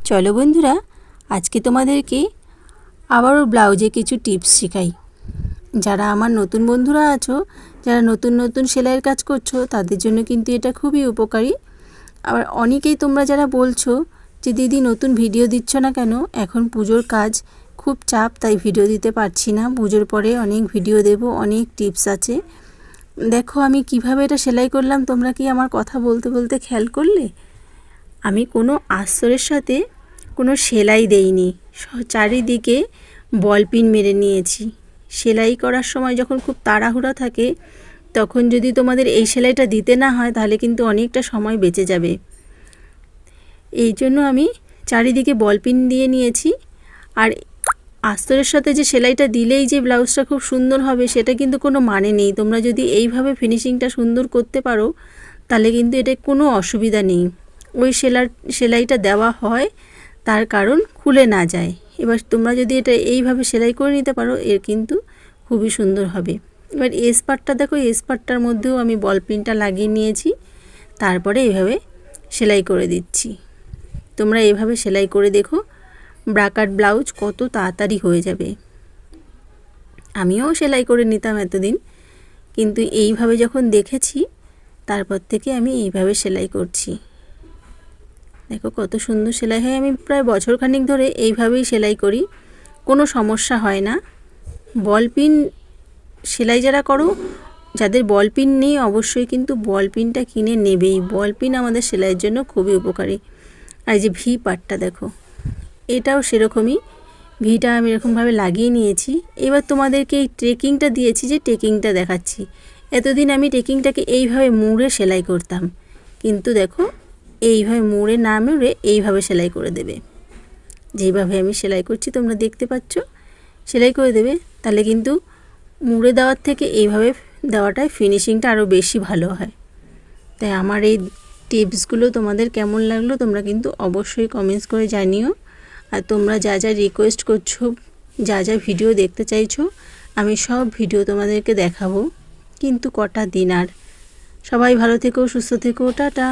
চলো বন্ধুরা, আজকে তোমাদেরকে আবারও ব্লাউজে কিছু টিপস শেখাই। যারা আমার নতুন বন্ধুরা আছো, যারা নতুন নতুন সেলাইয়ের কাজ করছো, তাদের জন্য কিন্তু এটা খুবই উপকারী। আবার অনেকেই তোমরা যারা বলছো যে দিদি নতুন ভিডিও দিচ্ছ না কেন, এখন পুজোর কাজ খুব চাপ, তাই ভিডিও দিতে পারছি না। পুজোর পরে অনেক ভিডিও দেব, অনেক টিপস আছে। দেখো আমি কিভাবে এটা সেলাই করলাম, তোমরা কি আমার কথা বলতে বলতে খেয়াল করলে? আমি কোনো আস্তরের সাথে কোনো সেলাই দেইনি, চারিদিকে বল পিন মেরে নিয়েছি। সেলাই করার সময় যখন খুব তাড়াহুড়া থাকে, তখন যদি তোমাদের এই সেলাইটা দিতে না হয়, তাহলে কিন্তু অনেকটা সময় বেঁচে যাবে। এই জন্য আমি চারিদিকে বল পিন দিয়ে নিয়েছি। আর আস্তরের সাথে যে সেলাইটা দিলেই যে ব্লাউজটা খুব সুন্দর হবে, সেটা কিন্তু কোনো মানে নেই। তোমরা যদি এইভাবে ফিনিশিংটা সুন্দর করতে পারো, তাহলে কিন্তু এটা কোনো অসুবিধা নেই। ওই সেলাইটা দেওয়া হয় তার কারণ খুলে না যায়। এবার তোমরা যদি এটা এইভাবে সেলাই করে নিতে পারো, এর কিন্তু খুবই সুন্দর হবে। এবার এস পার্টটা দেখো, এস পার্টটার মধ্যেও আমি বল পিনটা লাগিয়ে নিয়েছি, তারপরে এইভাবে সেলাই করে দিচ্ছি। তোমরা এইভাবে সেলাই করে দেখো, ব্রাকাট ব্লাউজ কত তাড়াতাড়ি হয়ে যাবে। আমিও সেলাই করে নিতাম এতদিন, কিন্তু এইভাবে যখন দেখেছি, তারপর থেকে আমি এইভাবে সেলাই করছি। দেখো কত সুন্দর সেলাই হয়। আমি প্রায় বছরখানিক ধরে এইভাবেই সেলাই করি, কোনো সমস্যা হয় না। বল পিন সেলাই যারা করো, যাদের বল পিন নেই, অবশ্যই কিন্তু বল পিনটা কিনে নেবেই। বল পিন আমাদের সেলাইয়ের জন্য খুবই উপকারী। আর এই যে ভি পার্টটা দেখো, এটাও সেরকমই। ভিটা আমি এরকমভাবে লাগিয়ে নিয়েছি। এবার তোমাদেরকে এই ট্রেকিংটা দিয়েছি, যে ট্রেকিংটা দেখাচ্ছি। এতদিন আমি ট্রেকিংটাকে এইভাবে মুড়ে সেলাই করতাম, কিন্তু দেখো এইভাবে মুড়ে না মুড়ে এইভাবে সেলাই করে দেবে। যেইভাবে আমি সেলাই করছি তোমরা দেখতে পাচ্ছ, সেলাই করে দেবে। তাহলে কিন্তু মুড়ে দেওয়ার থেকে এইভাবে দেওয়াটায় ফিনিশিংটা আরও বেশি ভালো হয়। তাই আমার এই টিপসগুলো তোমাদের কেমন লাগলো, তোমরা কিন্তু অবশ্যই কমেন্টস করে জানিও। আর তোমরা যা যা রিকোয়েস্ট করছো, যা যা ভিডিও দেখতে চাইছো, আমি সব ভিডিও তোমাদেরকে দেখাবো। কিন্তু কটা দিন আর। সবাই ভালো থেকো, সুস্থ থেকো, টাটা।